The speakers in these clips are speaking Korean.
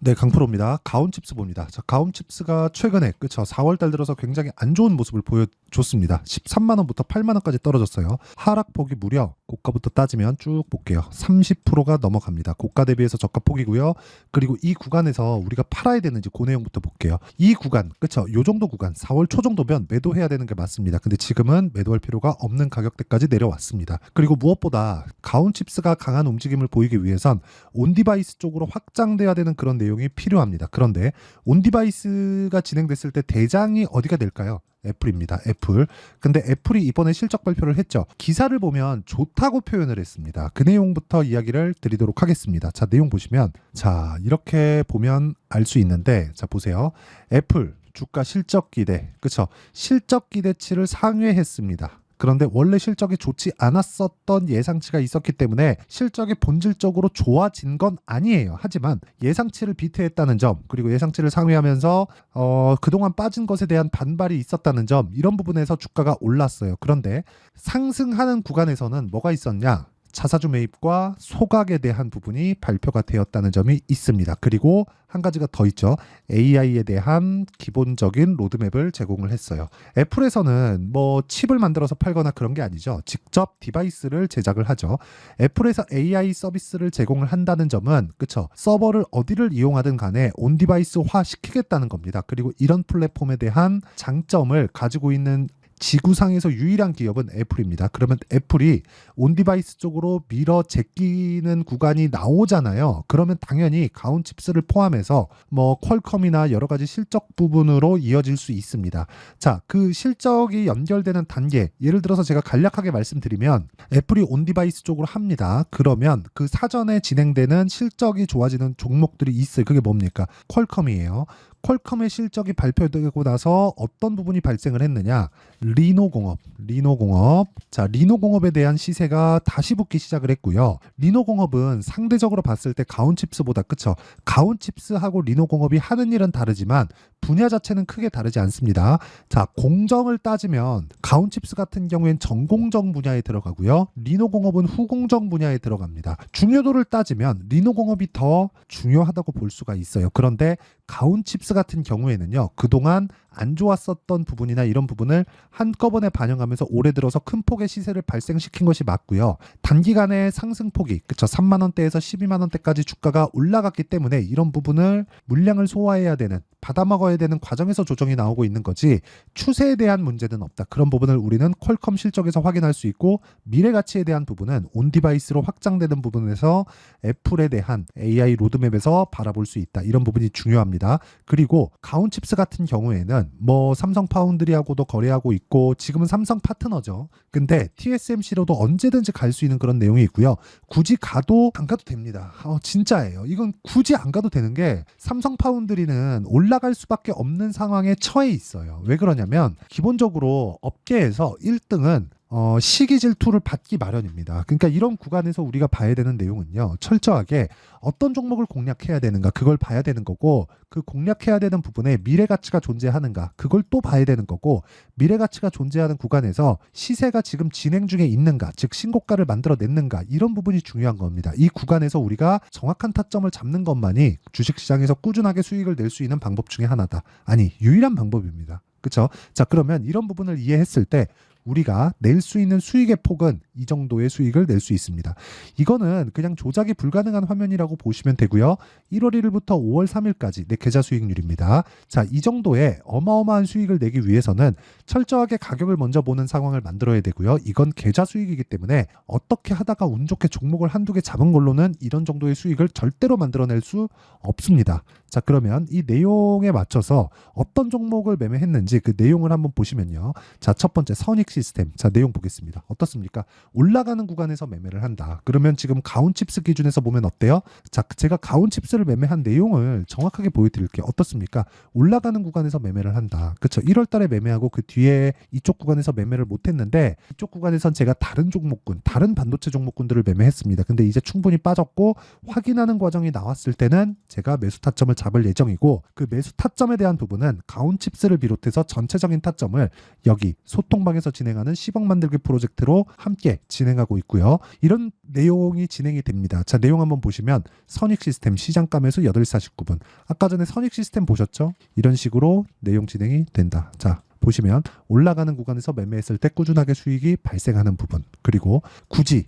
네, 강프로입니다. 가온칩스 봅니다. 자, 가온칩스가 최근에 그쵸 4월달 들어서 굉장히 안 좋은 모습을 보여줬습니다. 13만 원부터 8만 원까지 떨어졌어요. 하락폭이 무려 고가부터 따지면 쭉 볼게요. 30%가 넘어갑니다. 고가 대비해서 저가 폭이고요. 그리고 이 구간에서 우리가 팔아야 되는지 그 내용부터 볼게요. 이 구간, 그쵸? 요 정도 구간 4월 초 정도면 매도해야 되는 게 맞습니다. 근데 지금은 매도할 필요가 없는 가격대까지 내려왔습니다. 그리고 무엇보다 가온칩스가 강한 움직임을 보이기 위해선 온디바이스 쪽으로 확장돼야 되는 그런 내용이 필요합니다. 그런데 온디바이스가 진행됐을 때 대장이 어디가 될까요? 애플입니다. 애플. 근데 애플이 이번에 실적 발표를 했죠. 기사를 보면 좋다고 표현을 했습니다. 그 내용부터 이야기를 드리도록 하겠습니다. 자, 내용 보시면 자, 이렇게 보면 알 수 있는데 자, 보세요. 애플 주가 실적 기대. 그쵸? 실적 기대치를 상회했습니다. 그런데 원래 실적이 좋지 않았었던 예상치가 있었기 때문에 실적이 본질적으로 좋아진 건 아니에요. 하지만 예상치를 비트했다는 점, 그리고 예상치를 상회하면서 그동안 빠진 것에 대한 반발이 있었다는 점, 이런 부분에서 주가가 올랐어요. 그런데 상승하는 구간에서는 뭐가 있었냐? 자사주 매입과 소각에 대한 부분이 발표가 되었다는 점이 있습니다. 그리고 한 가지가 더 있죠. AI에 대한 기본적인 로드맵을 제공을 했어요. 애플에서는 뭐 칩을 만들어서 팔거나 그런 게 아니죠. 직접 디바이스를 제작을 하죠. 애플에서 AI 서비스를 제공을 한다는 점은 그쵸? 서버를 어디를 이용하든 간에 온디바이스화 시키겠다는 겁니다. 그리고 이런 플랫폼에 대한 장점을 가지고 있는 지구상에서 유일한 기업은 애플입니다. 그러면 애플이 온디바이스 쪽으로 밀어 제끼는 구간이 나오잖아요. 그러면 당연히 가온칩스를 포함해서 뭐 퀄컴이나 여러 가지 실적 부분으로 이어질 수 있습니다. 자, 그 실적이 연결되는 단계, 예를 들어서 제가 간략하게 말씀드리면 애플이 온디바이스 쪽으로 합니다. 그러면 그 사전에 진행되는 실적이 좋아지는 종목들이 있어요. 그게 뭡니까? 퀄컴이에요. 퀄컴의 실적이 발표되고 나서 어떤 부분이 발생을 했느냐? 리노공업. 자, 리노공업에 대한 시세가 다시 붙기 시작을 했고요. 리노공업은 상대적으로 봤을 때 가온칩스보다 그쵸? 가온칩스하고 리노공업이 하는 일은 다르지만 분야 자체는 크게 다르지 않습니다. 자, 공정을 따지면 가온칩스 같은 경우엔 전공정 분야에 들어가고요. 리노공업은 후공정 분야에 들어갑니다. 중요도를 따지면 리노공업이 더 중요하다고 볼 수가 있어요. 그런데 가온칩스 같은 경우에는요, 그동안 안 좋았었던 부분이나 이런 부분을 한꺼번에 반영하면서 올해 들어서 큰 폭의 시세를 발생시킨 것이 맞고요. 단기간에 상승폭이 그쵸 3만 원대에서 12만 원대까지 주가가 올라갔기 때문에 이런 부분을 물량을 소화해야 되는, 받아먹어야 되는 과정에서 조정이 나오고 있는 거지 추세에 대한 문제는 없다. 그런 부분을 우리는 퀄컴 실적에서 확인할 수 있고, 미래 가치에 대한 부분은 온디바이스로 확장되는 부분에서 애플에 대한 AI 로드맵에서 바라볼 수 있다. 이런 부분이 중요합니다. 그리고 가온칩스 같은 경우에는 뭐 삼성 파운드리하고도 거래하고 있고 지금은 삼성 파트너죠. 근데 TSMC로도 언제든지 갈 수 있는 그런 내용이 있고요. 굳이 가도 안 가도 됩니다. 진짜예요. 이건 굳이 안 가도 되는 게 삼성 파운드리는 올라갈 수밖에 없는 상황에 처해 있어요. 왜 그러냐면 기본적으로 업계에서 1등은 시기 질투를 받기 마련입니다. 그러니까 이런 구간에서 우리가 봐야 되는 내용은요, 철저하게 어떤 종목을 공략해야 되는가, 그걸 봐야 되는 거고, 그 공략해야 되는 부분에 미래 가치가 존재하는가, 그걸 또 봐야 되는 거고, 미래 가치가 존재하는 구간에서 시세가 지금 진행 중에 있는가, 즉 신고가를 만들어냈는가, 이런 부분이 중요한 겁니다. 이 구간에서 우리가 정확한 타점을 잡는 것만이 주식시장에서 꾸준하게 수익을 낼 수 있는 방법 중에 하나다. 아니, 유일한 방법입니다. 그렇죠? 자, 그러면 이런 부분을 이해했을 때 우리가 낼 수 있는 수익의 폭은 이 정도의 수익을 낼 수 있습니다. 이거는 그냥 조작이 불가능한 화면이라고 보시면 되고요. 1월 1일부터 5월 3일까지 내 계좌 수익률입니다. 자, 이 정도의 어마어마한 수익을 내기 위해서는 철저하게 가격을 먼저 보는 상황을 만들어야 되고요. 이건 계좌 수익이기 때문에 어떻게 하다가 운 좋게 종목을 한두 개 잡은 걸로는 이런 정도의 수익을 절대로 만들어낼 수 없습니다. 자, 그러면 이 내용에 맞춰서 어떤 종목을 매매했는지 그 내용을 한번 보시면요. 자, 첫 번째 선익 시스템. 자, 내용 보겠습니다. 어떻습니까? 올라가는 구간에서 매매를 한다. 그러면 지금 가온칩스 기준에서 보면 어때요? 자, 제가 가온칩스를 매매한 내용을 정확하게 보여드릴게요. 어떻습니까? 올라가는 구간에서 매매를 한다. 그렇죠? 1월 달에 매매하고 그 뒤에 이쪽 구간에서 매매를 못했는데 이쪽 구간에선 제가 다른 종목군, 다른 반도체 종목군들을 매매했습니다. 근데 이제 충분히 빠졌고 확인하는 과정이 나왔을 때는 제가 매수 타점을 잡을 예정이고, 그 매수 타점에 대한 부분은 가온칩스를 비롯해서 전체적인 타점을 여기 소통방에서 진행하는 10억 만들기 프로젝트로 함께 진행하고 있고요. 이런 내용이 진행이 됩니다. 자, 내용 한번 보시면 선익 시스템 시장가 매수 8시 49분. 아까 전에 선익 시스템 보셨죠? 이런 식으로 내용 진행이 된다. 자, 보시면 올라가는 구간에서 매매했을 때 꾸준하게 수익이 발생하는 부분. 그리고 굳이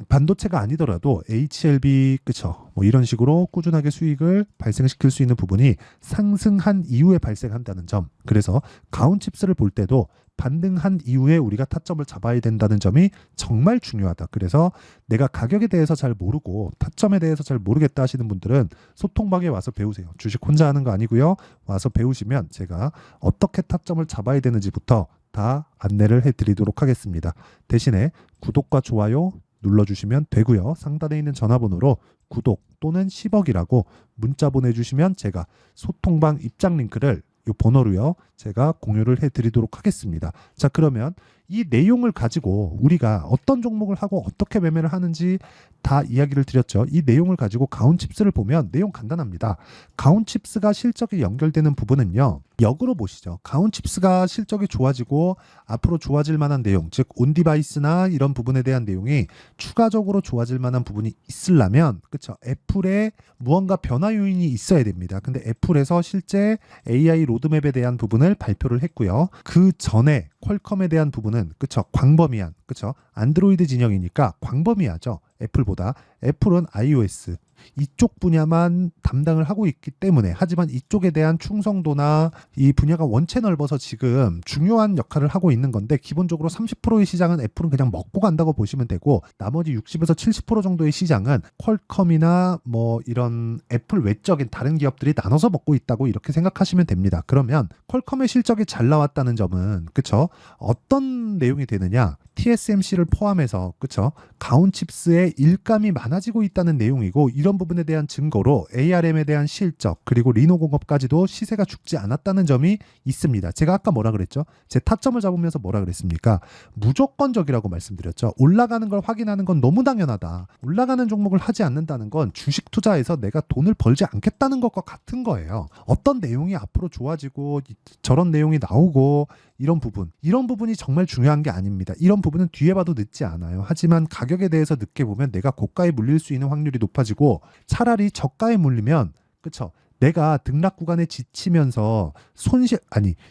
반도체가 아니더라도 HLB 그쵸? 뭐 이런 식으로 꾸준하게 수익을 발생시킬 수 있는 부분이 상승한 이후에 발생한다는 점. 그래서 가온칩스를 볼 때도 반등한 이후에 우리가 타점을 잡아야 된다는 점이 정말 중요하다. 그래서 내가 가격에 대해서 잘 모르고 타점에 대해서 잘 모르겠다 하시는 분들은 소통방에 와서 배우세요. 주식 혼자 하는 거 아니고요. 와서 배우시면 제가 어떻게 타점을 잡아야 되는지부터 다 안내를 해드리도록 하겠습니다. 대신에 구독과 좋아요 눌러주시면 되고요. 상단에 있는 전화번호로 구독 또는 10억이라고 문자 보내주시면 제가 소통방 입장 링크를 이 번호로요. 제가 공유를 해드리도록 하겠습니다. 자, 그러면 이 내용을 가지고 우리가 어떤 종목을 하고 어떻게 매매를 하는지 다 이야기를 드렸죠. 이 내용을 가지고 가온칩스를 보면 내용 간단합니다. 가온칩스가 실적이 연결되는 부분은요. 역으로 보시죠. 가온칩스가 실적이 좋아지고 앞으로 좋아질 만한 내용, 즉 온디바이스나 이런 부분에 대한 내용이 추가적으로 좋아질 만한 부분이 있으려면 그렇죠. 애플에 무언가 변화 요인이 있어야 됩니다. 근데 애플에서 실제 AI 로드맵에 대한 부분을 발표를 했고요. 그 전에 퀄컴에 대한 부분은 그쵸 광범위한 그쵸 안드로이드 진영이니까 광범위하죠. 애플보다. 애플은 iOS 이쪽 분야만 담당을 하고 있기 때문에 하지만 이쪽에 대한 충성도나 이 분야가 원체 넓어서 지금 중요한 역할을 하고 있는 건데 기본적으로 30%의 시장은 애플은 그냥 먹고 간다고 보시면 되고 나머지 60에서 70% 정도의 시장은 퀄컴이나 뭐 이런 애플 외적인 다른 기업들이 나눠서 먹고 있다고 이렇게 생각하시면 됩니다. 그러면 퀄컴의 실적이 잘 나왔다는 점은 그쵸 어떤 내용이 되느냐 TSMC를 포함해서 그쵸 가온칩스의 일감이 많아지고 있다는 내용이고 이런 부분에 대한 증거로 ARM에 대한 실적 그리고 리노공업까지도 시세가 죽지 않았다는 점이 있습니다. 제가 아까 뭐라 그랬죠? 제 타점을 잡으면서 뭐라 그랬습니까? 무조건적이라고 말씀드렸죠. 올라가는 걸 확인하는 건 너무 당연하다. 올라가는 종목을 하지 않는다는 건 주식 투자에서 내가 돈을 벌지 않겠다는 것과 같은 거예요. 어떤 내용이 앞으로 좋아지고 저런 내용이 나오고 이런 부분이 정말 중요한 게 아닙니다. 이런 부분은 뒤에 봐도 늦지 않아요. 하지만 가격에 대해서 늦게 보면 내가 고가에 물릴 수 있는 확률이 높아지고 차라리 저가에 물리면 그쵸? 내가 등락 구간에 지치면서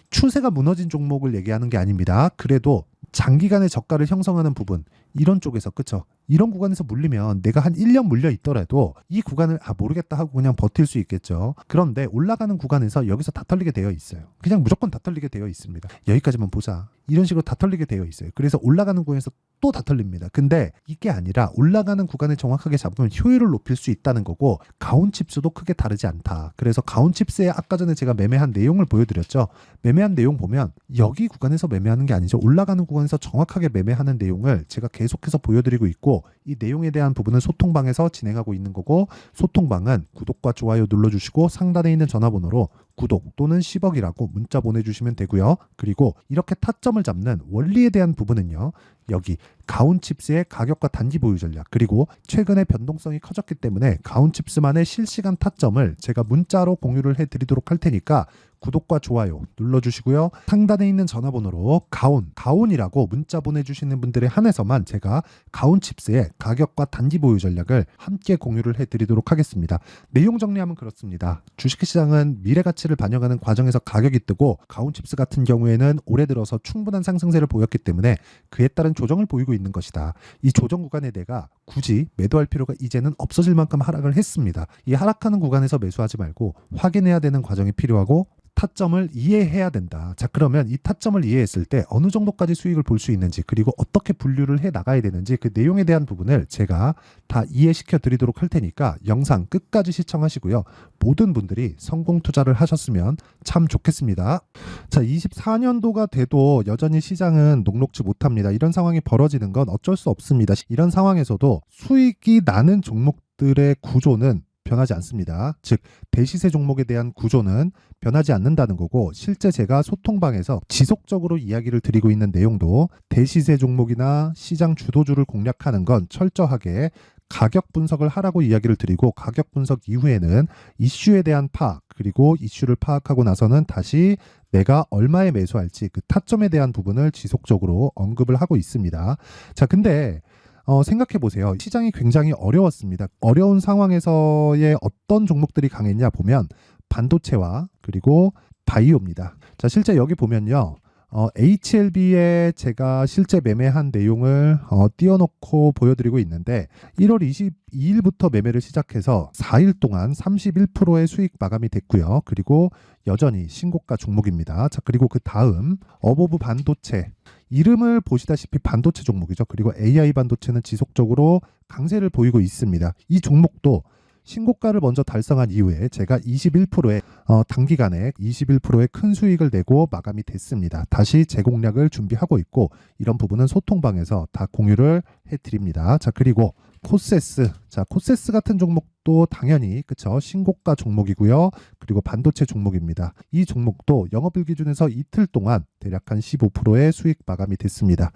추세가 무너진 종목을 얘기하는 게 아닙니다. 그래도 장기간의 저가를 형성하는 부분 이런 쪽에서 그쵸? 이런 구간에서 물리면 내가 한 1년 물려 있더라도 이 구간을 모르겠다 하고 그냥 버틸 수 있겠죠. 그런데 올라가는 구간에서 여기서 다 털리게 되어 있어요. 그냥 무조건 다 털리게 되어 있습니다. 여기까지만 보자. 이런 식으로 다 털리게 되어 있어요. 그래서 올라가는 구간에서 또 다 털립니다. 근데 이게 아니라 올라가는 구간을 정확하게 잡으면 효율을 높일 수 있다는 거고 가온칩스도 크게 다르지 않다. 그래서 가온칩스의 아까 전에 제가 매매한 내용을 보여드렸죠. 매매한 내용 보면 여기 구간에서 매매하는 게 아니죠. 올라가는 구간에서 정확하게 매매하는 내용을 제가 계속해서 보여드리고 있고 이 내용에 대한 부분은 소통방에서 진행하고 있는 거고 소통방은 구독과 좋아요 눌러주시고 상단에 있는 전화번호로 구독 또는 10억이라고 문자 보내주시면 되고요. 그리고 이렇게 타점을 잡는 원리에 대한 부분은요. 여기 가온칩스의 가격과 단기 보유 전략 그리고 최근에 변동성이 커졌기 때문에 가온칩스만의 실시간 타점을 제가 문자로 공유를 해드리도록 할 테니까 구독과 좋아요 눌러주시고요. 상단에 있는 전화번호로 가온이라고 문자 보내주시는 분들에 한해서만 제가 가온칩스의 가격과 단기 보유 전략을 함께 공유를 해드리도록 하겠습니다. 내용 정리하면 그렇습니다. 주식시장은 미래 가치를 반영하는 과정에서 가격이 뜨고 가온칩스 같은 경우에는 올해 들어서 충분한 상승세를 보였기 때문에 그에 따른 조정을 보이고 있는 것이다. 이 조정 구간에 내가 굳이 매도할 필요가 이제는 없어질 만큼 하락을 했습니다. 이 하락하는 구간에서 매수하지 말고 확인해야 되는 과정이 필요하고 타점을 이해해야 된다. 자, 그러면 이 타점을 이해했을 때 어느 정도까지 수익을 볼 수 있는지 그리고 어떻게 분류를 해 나가야 되는지 그 내용에 대한 부분을 제가 다 이해시켜 드리도록 할 테니까 영상 끝까지 시청하시고요. 모든 분들이 성공 투자를 하셨으면 참 좋겠습니다. 자, 24년도가 돼도 여전히 시장은 녹록지 못합니다. 이런 상황이 벌어지는 건 어쩔 수 없습니다. 이런 상황에서도 수익이 나는 종목들의 구조는 변하지 않습니다. 즉 대시세 종목에 대한 구조는 변하지 않는다는 거고 실제 제가 소통방에서 지속적으로 이야기를 드리고 있는 내용도 대시세 종목이나 시장 주도주를 공략하는 건 철저하게 가격 분석을 하라고 이야기를 드리고 가격 분석 이후에는 이슈에 대한 파악 그리고 이슈를 파악하고 나서는 다시 내가 얼마에 매수할지 그 타점에 대한 부분을 지속적으로 언급을 하고 있습니다. 자, 근데 생각해 보세요. 시장이 굉장히 어려웠습니다. 어려운 상황에서의 어떤 종목들이 강했냐 보면 반도체와 그리고 바이오입니다. 자, 실제 여기 보면요. HLB에 제가 실제 매매한 내용을 띄워놓고 보여드리고 있는데 1월 22일부터 매매를 시작해서 4일 동안 31%의 수익 마감이 됐고요. 그리고 여전히 신고가 종목입니다. 자, 그리고 그 다음 어보브 반도체 이름을 보시다시피 반도체 종목이죠. 그리고 AI 반도체는 지속적으로 강세를 보이고 있습니다. 이 종목도 신고가를 먼저 달성한 이후에 제가 21%의 단기간에 21%의 큰 수익을 내고 마감이 됐습니다. 다시 재공략을 준비하고 있고 이런 부분은 소통방에서 다 공유를 해드립니다. 자, 그리고 코세스. 자, 코세스 같은 종목도 당연히 그쵸 신고가 종목이고요. 그리고 반도체 종목입니다. 이 종목도 영업일 기준에서 이틀 동안 대략 한 15%의 수익 마감이 됐습니다.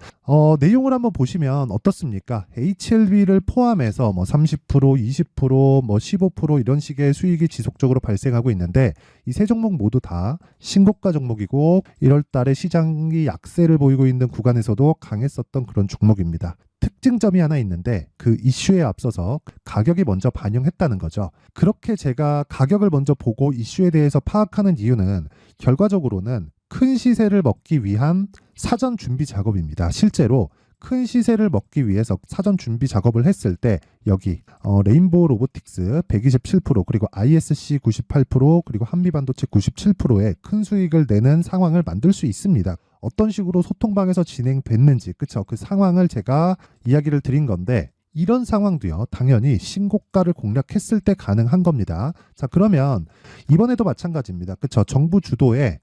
내용을 한번 보시면 어떻습니까? HLB를 포함해서 뭐 30%, 20%, 뭐 15% 이런 식의 수익이 지속적으로 발생하고 있는데 이 세 종목 모두 다 신고가 종목이고 1월 달에 시장이 약세를 보이고 있는 구간에서도 강했었던 그런 종목입니다. 특징점이 하나 있는데 그 이슈에 앞서서 가격이 먼저 반영했다는 거죠. 그렇게 제가 가격을 먼저 보고 이슈에 대해서 파악하는 이유는 결과적으로는 큰 시세를 먹기 위한 사전 준비 작업입니다. 실제로 큰 시세를 먹기 위해서 사전 준비 작업을 했을 때 여기 레인보우 로보틱스 127% 그리고 ISC 98% 그리고 한미반도체 97%의 큰 수익을 내는 상황을 만들 수 있습니다. 어떤 식으로 소통방에서 진행됐는지 그쵸? 그 상황을 제가 이야기를 드린 건데 이런 상황도요 당연히 신고가를 공략했을 때 가능한 겁니다. 자, 그러면 이번에도 마찬가지입니다. 그쵸? 정부 주도의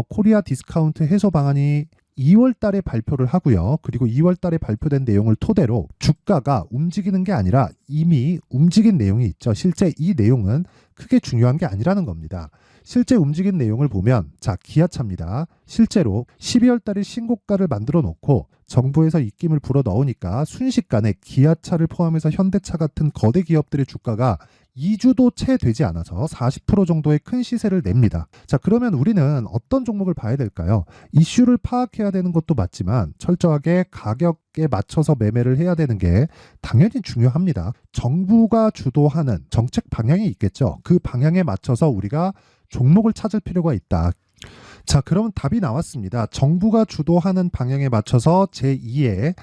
코리아 디스카운트 해소 방안이 2월 달에 발표를 하고요. 그리고 2월 달에 발표된 내용을 토대로 주가가 움직이는 게 아니라 이미 움직인 내용이 있죠. 실제 이 내용은 크게 중요한 게 아니라는 겁니다. 실제 움직인 내용을 보면 자, 기아차입니다. 실제로 12월 달에 신고가를 만들어 놓고 정부에서 입김을 불어 넣으니까 순식간에 기아차를 포함해서 현대차 같은 거대 기업들의 주가가 2주도 채 되지 않아서 40% 정도의 큰 시세를 냅니다. 자, 그러면 우리는 어떤 종목을 봐야 될까요? 이슈를 파악해야 되는 것도 맞지만 철저하게 가격에 맞춰서 매매를 해야 되는 게 당연히 중요합니다. 정부가 주도하는 정책 방향이 있겠죠. 그 방향에 맞춰서 우리가 종목을 찾을 필요가 있다. 자, 그러면 답이 나왔습니다. 정부가 주도하는 방향에 맞춰서 제2의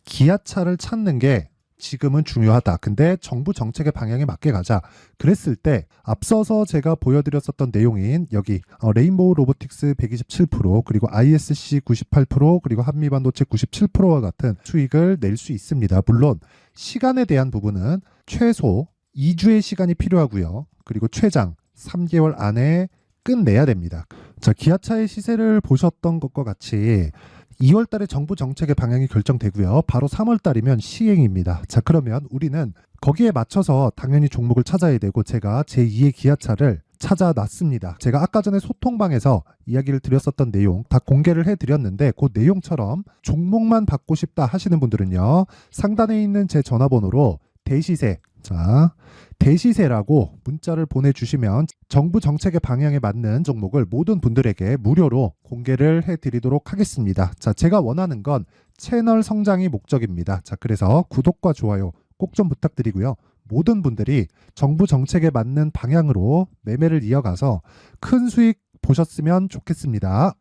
기아차를 찾는 게 지금은 중요하다. 근데 정부 정책의 방향에 맞게 가자. 그랬을 때 앞서서 제가 보여드렸었던 내용인 여기 레인보우 로보틱스 127% 그리고 ISC 98% 그리고 한미반도체 97%와 같은 수익을 낼 수 있습니다. 물론 시간에 대한 부분은 최소 2주의 시간이 필요하고요. 그리고 최장 3개월 안에 끝내야 됩니다. 자, 기아차의 시세를 보셨던 것과 같이 2월 달에 정부 정책의 방향이 결정되고요. 바로 3월 달이면 시행입니다. 자, 그러면 우리는 거기에 맞춰서 당연히 종목을 찾아야 되고 제가 제2의 기아차를 찾아놨습니다. 제가 아까 전에 소통방에서 이야기를 드렸었던 내용 다 공개를 해드렸는데 그 내용처럼 종목만 받고 싶다 하시는 분들은요. 상단에 있는 제 전화번호로 대시세 자, 대시세라고 문자를 보내주시면 정부 정책의 방향에 맞는 종목을 모든 분들에게 무료로 공개를 해드리도록 하겠습니다. 자, 제가 원하는 건 채널 성장이 목적입니다. 자, 그래서 구독과 좋아요 꼭 좀 부탁드리고요. 모든 분들이 정부 정책에 맞는 방향으로 매매를 이어가서 큰 수익 보셨으면 좋겠습니다.